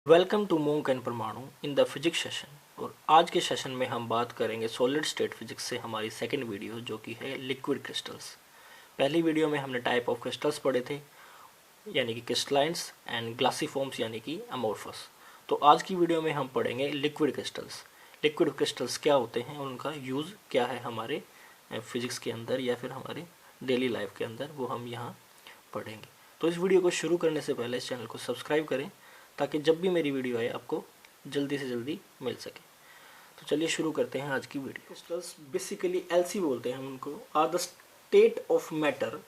Welcome to मूक and परमाणु in the physics session. और आज के सेशन में हम बात करेंगे सॉलिड स्टेट फिजिक्स से हमारी सेकंड वीडियो, जो कि है लिक्विड क्रिस्टल्स। पहली वीडियो में हमने टाइप ऑफ क्रिस्टल्स पढ़े थे, यानी कि क्रिस्टलाइंस एंड ग्लासीफॉर्म्स यानी कि अमोर्फस। तो आज की वीडियो में हम पढ़ेंगे लिक्विड क्रिस्टल्स। लिक्विड क्रिस्टल्स क्या होते हैं, उनका यूज़ क्या है हमारे फिजिक्स के अंदर या फिर हमारे डेली लाइफ के अंदर, वो हम यहाँ पढ़ेंगे। तो इस वीडियो को शुरू करने से पहले इस चैनल को सब्सक्राइब करें ताकि जब भी मेरी वीडियो आए आपको जल्दी से जल्दी मिल सके। तो चलिए शुरू करते हैं आज की वीडियो। क्रिस्टल्स बेसिकली एलसी बोलते हैं हम उनको, are the state of matter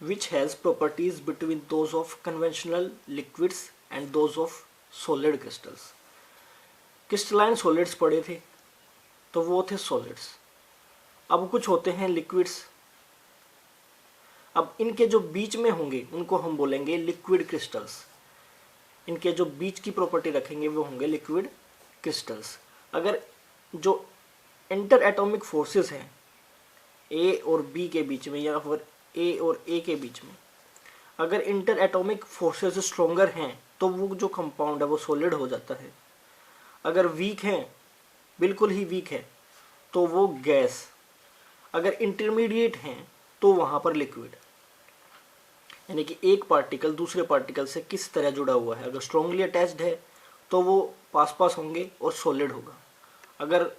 which has properties between those of conventional liquids and those of solid crystals. Crystalline solids पढ़े थे तो वो थे सॉलिड्स। अब कुछ होते हैं लिक्विड्स, अब इनके जो बीच में होंगे उनको हम बोलेंगे लिक्विड क्रिस्टल्स। इनके जो बीच की प्रॉपर्टी रखेंगे वो होंगे लिक्विड क्रिस्टल्स। अगर जो इंटर एटॉमिक फोर्सेस हैं ए और बी के बीच में या फिर ए और ए के बीच में, अगर इंटर एटॉमिक फोर्सेस स्ट्रोंगर हैं तो वो जो कंपाउंड है वो सॉलिड हो जाता है। अगर वीक हैं, बिल्कुल ही वीक है, तो वो गैस। अगर इंटरमीडिएट हैं तो वहाँ पर लिक्विड, यानी कि एक पार्टिकल दूसरे पार्टिकल से किस तरह जुड़ा हुआ है। अगर स्ट्रांगली अटैच्ड है तो वो पास पास होंगे और सॉलिड होगा। अगर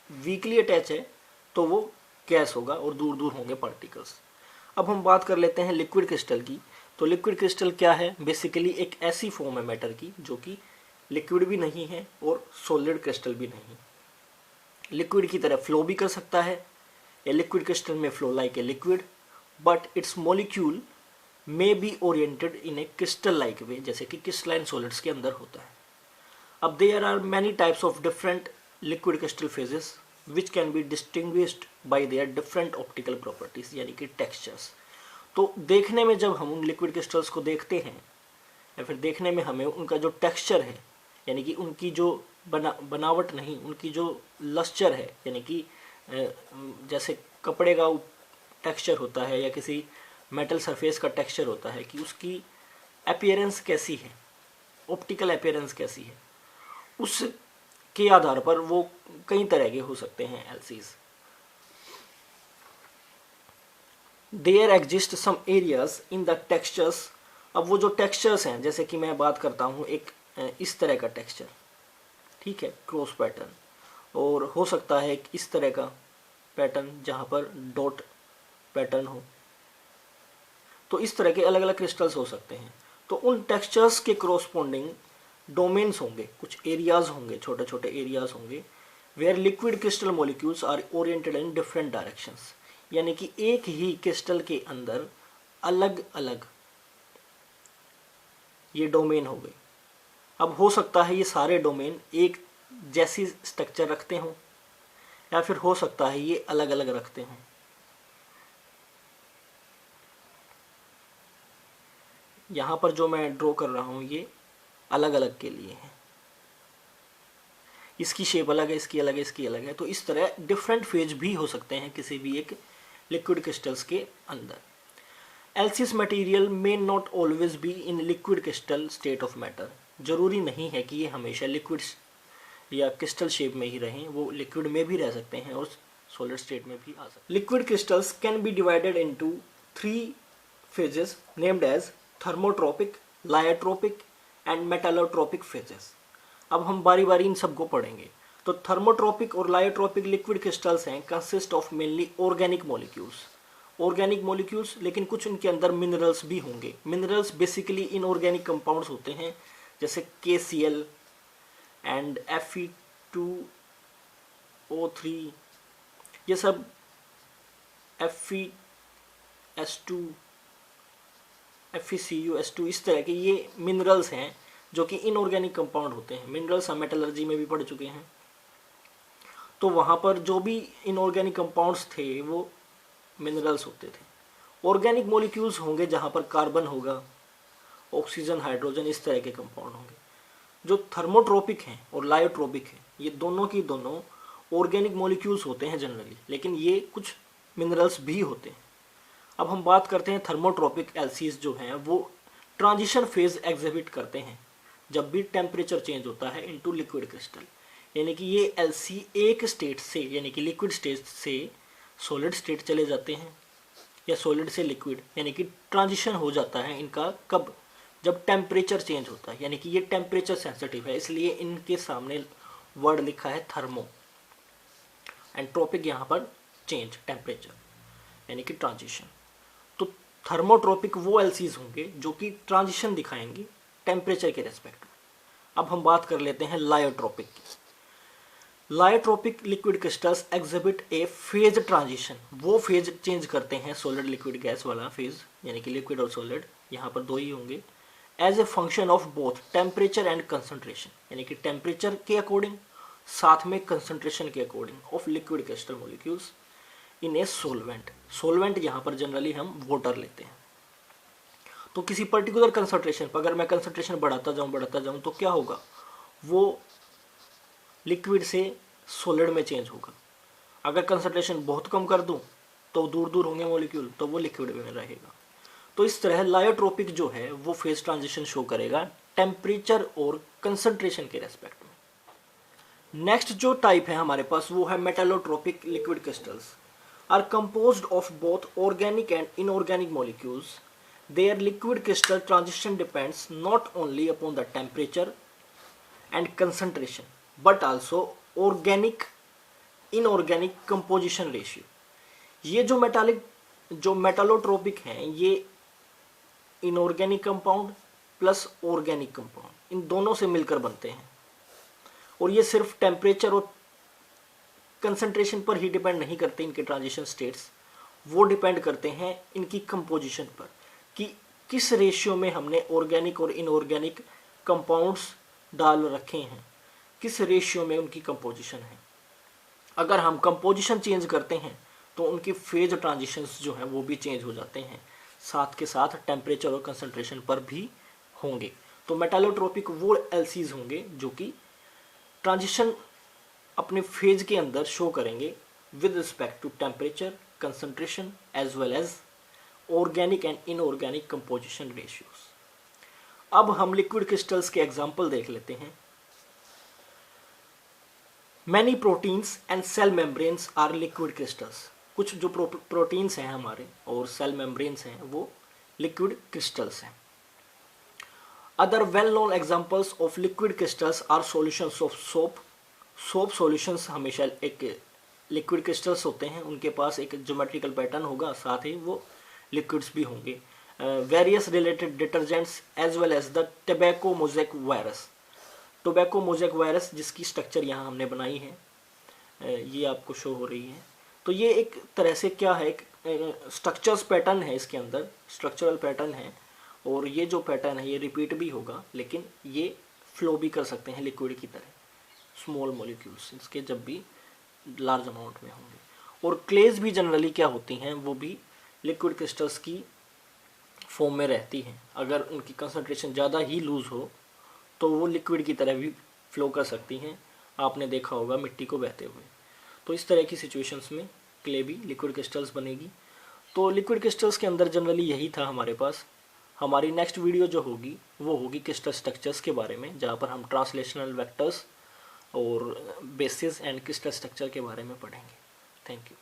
वीकली अटैच है तो वो गैस होगा और दूर दूर होंगे पार्टिकल्स। अब हम बात कर लेते हैं लिक्विड क्रिस्टल की। तो लिक्विड क्रिस्टल क्या है? बेसिकली एक ऐसी फॉर्म है मैटर की जो कि लिक्विड भी नहीं है और सॉलिड क्रिस्टल भी नहीं। लिक्विड की तरह फ्लो भी कर सकता है। ए लिक्विड क्रिस्टल में flow like a liquid, but it's molecule may be oriented in a crystal like way, जैसे कि crystalline solids के अंदर होता है। अब there are many types of different liquid crystal phases which can be distinguished by their different optical properties, यानी कि textures। तो देखने में जब हम उन liquid crystals को देखते हैं या फिर देखने में हमें उनका जो texture है, यानी कि उनकी जो बनावट नहीं, उनकी जो luster है, यानी कि जैसे कपड़े का texture होता है या किसी मेटल सरफेस का टेक्सचर होता है कि उसकी अपीयरेंस कैसी है, ऑप्टिकल अपीयरेंस कैसी है, उसके आधार पर वो कई तरह के हो सकते हैं LCs. There exist some areas in the textures. अब वो जो टेक्सचर्स हैं, जैसे कि मैं बात करता हूँ एक इस तरह का टेक्सचर, ठीक है, क्रॉस पैटर्न, और हो सकता है एक इस तरह का पैटर्न जहाँ पर डॉट पैटर्न हो। तो इस तरह के अलग अलग क्रिस्टल्स हो सकते हैं। तो उन टेक्सचर्स के कोरोस्पोंडिंग डोमेन्स होंगे, कुछ एरियाज होंगे, छोटे छोटे एरियाज होंगे, where liquid crystal molecules are oriented in different directions, यानी कि एक ही क्रिस्टल के अंदर अलग अलग ये डोमेन हो गए। अब हो सकता है ये सारे डोमेन एक जैसी स्ट्रक्चर रखते हों या फिर हो सकता है ये अलग अलग रखते हों। यहाँ पर जो मैं ड्रॉ कर रहा हूँ ये अलग अलग के लिए है, इसकी शेप अलग है, इसकी अलग है, इसकी अलग है। तो इस तरह डिफरेंट फेज भी हो सकते हैं किसी भी एक लिक्विड क्रिस्टल्स के अंदर। Else's material may not always be in liquid crystal state of matter. जरूरी नहीं है कि ये हमेशा लिक्विड या क्रिस्टल शेप में ही रहें, वो लिक्विड में भी रह सकते हैं और सॉलिड स्टेट में भी आ सकते हैं। Liquid crystals can be divided into 3 phases named as thermotropic, lyotropic and metallotropic phases. अब हम बारी बारी इन सबको पढ़ेंगे। तो थर्मोट्रोपिक और लायोट्रोपिक लिक्विड क्रिस्टल्स हैं, consist of mainly organic molecules. Organic molecules, लेकिन कुछ उनके अंदर मिनरल्स भी होंगे। मिनरल्स बेसिकली इनऑर्गेनिक कंपाउंड्स होते हैं, जैसे KCl एंड Fe2O3, ये सब FeS2, FeCuS2, इस तरह के ये मिनरल्स हैं जो कि इनऑर्गेनिक कंपाउंड होते हैं। मिनरल्स हम मेटलर्जी में भी पढ़ चुके हैं। तो वहाँ पर जो भी इनऑर्गेनिक कंपाउंड्स थे वो मिनरल्स होते थे। ऑर्गेनिक मॉलिक्यूल्स होंगे जहाँ पर कार्बन होगा, ऑक्सीजन, हाइड्रोजन, इस तरह के कंपाउंड होंगे। जो थर्मोट्रोपिक हैं और लायोट्रोपिक हैं, ये दोनों की दोनों ऑर्गेनिक मॉलिक्यूल्स होते हैं जनरली, लेकिन ये कुछ मिनरल्स भी होते हैं। अब हम बात करते हैं थर्मोट्रोपिक एल्सीज जो हैं वो ट्रांजिशन फेज एग्जिबिट करते हैं जब भी टेम्परेचर चेंज होता है इनटू लिक्विड क्रिस्टल, यानी कि ये LC एक स्टेट से यानी कि लिक्विड स्टेट से सॉलिड स्टेट चले जाते हैं या सॉलिड से लिक्विड, यानी कि ट्रांजिशन हो जाता है इनका कब, जब टेम्परेचर चेंज होता है, यानी कि ये टेम्परेचर सेंसिटिव है इसलिए इनके सामने वर्ड लिखा है थर्मो, एंड ट्रॉपिक यहाँ पर चेंज टेम्परेचर यानी कि ट्रांजिशन। तो थर्मोट्रोपिक वो LCs होंगे जो कि ट्रांजिशन दिखाएंगे टेम्परेचर के रेस्पेक्ट में। अब हम बात कर लेते हैं लायोट्रोपिक की। Lyotropic liquid crystals exhibit a phase transition, वो फेज चेंज करते हैं सॉलिड लिक्विड गैस वाला फेज, यानी कि लिक्विड और सॉलिड यहाँ पर दो ही होंगे, as a function of both temperature and concentration, यानी कि टेम्परेचर के अकॉर्डिंग साथ में कंसंट्रेशन के according of liquid crystal molecules in a solvent. Solvent यहाँ पर जनरली हम वाटर लेते हैं। तो किसी पर्टिकुलर कंसंट्रेशन पर अगर मैं कंसंट्रेशन बढ़ाता जाऊँ तो क्या होगा, वो लिक्विड से सॉलिड में चेंज होगा। अगर कंसंट्रेशन बहुत कम कर दूं तो दूर दूर होंगे मॉलिक्यूल, तो वो लिक्विड में रहेगा। तो इस तरह लायोट्रोपिक जो है वो फेज ट्रांजिशन शो करेगा टेम्परेचर और कंसंट्रेशन के रेस्पेक्ट में। नेक्स्ट जो टाइप है हमारे पास वो है metallotropic liquid crystals are composed of both organic and inorganic molecules. Their liquid crystal transition depends not only upon the temperature and concentration but also organic inorganic composition ratio। ये जो मेटालोट्रोपिक हैं ये inorganic compound plus organic compound in दोनों से मिलकर बनते हैं, और ये सिर्फ टेम्परेचर और कंसंट्रेशन पर ही डिपेंड नहीं करते इनके ट्रांजिशन स्टेट्स, वो डिपेंड करते हैं इनकी कंपोजिशन पर कि किस रेशियो में हमने ऑर्गेनिक और इनऑर्गेनिक कंपाउंड्स डाल रखे हैं, किस रेशियो में उनकी कंपोजिशन है। अगर हम कंपोजिशन चेंज करते हैं तो उनकी फेज ट्रांजिशंस जो हैं वो भी चेंज हो जाते हैं, साथ के साथ टेम्परेचर और कंसंट्रेशन पर भी होंगे। तो मेटालोट्रोपिक वो LCs होंगे जो कि ट्रांजिशन अपने फेज के अंदर शो करेंगे with respect to temperature, concentration as well as organic and inorganic composition ratios. अब हम लिक्विड क्रिस्टल्स के एग्जांपल देख लेते हैं। Many proteins and cell membranes are liquid crystals. कुछ जो प्रोटीन्स हैं हमारे और सेल मेम्ब्रेन्स हैं वो लिक्विड क्रिस्टल्स हैं। Other well known examples of liquid crystals are solutions of soap. Soap solutions हमेशा एक लिक्विड क्रिस्टल्स होते हैं, उनके पास एक ज्योमेट्रिकल पैटर्न होगा, साथ ही वो लिक्विड्स भी होंगे। Various related detergents as well as the tobacco mosaic virus. Tobacco mosaic virus जिसकी स्ट्रक्चर यहाँ हमने बनाई है, ये आपको शो हो रही है। तो ये एक तरह से क्या है, एक स्ट्रक्चर्स पैटर्न है, इसके अंदर स्ट्रक्चरल पैटर्न है, और ये जो पैटर्न है ये रिपीट भी होगा, लेकिन ये फ्लो भी कर सकते हैं लिक्विड की तरह, स्मॉल मॉलिक्यूल्स इसके जब भी लार्ज अमाउंट में होंगे। और क्लेज भी जनरली क्या होती हैं, वो भी लिक्विड क्रिस्टल्स की फॉर्म में रहती हैं। अगर उनकी कंसंट्रेशन ज़्यादा ही लूज़ हो तो वो लिक्विड की तरह भी फ्लो कर सकती हैं, आपने देखा होगा मिट्टी को बहते हुए। तो इस तरह की सिचुएशंस में क्ले भी लिक्विड क्रिस्टल्स बनेगी। तो लिक्विड क्रिस्टल्स के अंदर जनरली यही था हमारे पास। हमारी नेक्स्ट वीडियो जो होगी वो होगी क्रिस्टल स्ट्रक्चर्स के बारे में, जहाँ पर हम ट्रांसलेशनल वेक्टर्स और बेसिस एंड क्रिस्टल स्ट्रक्चर के बारे में पढ़ेंगे। Thank you.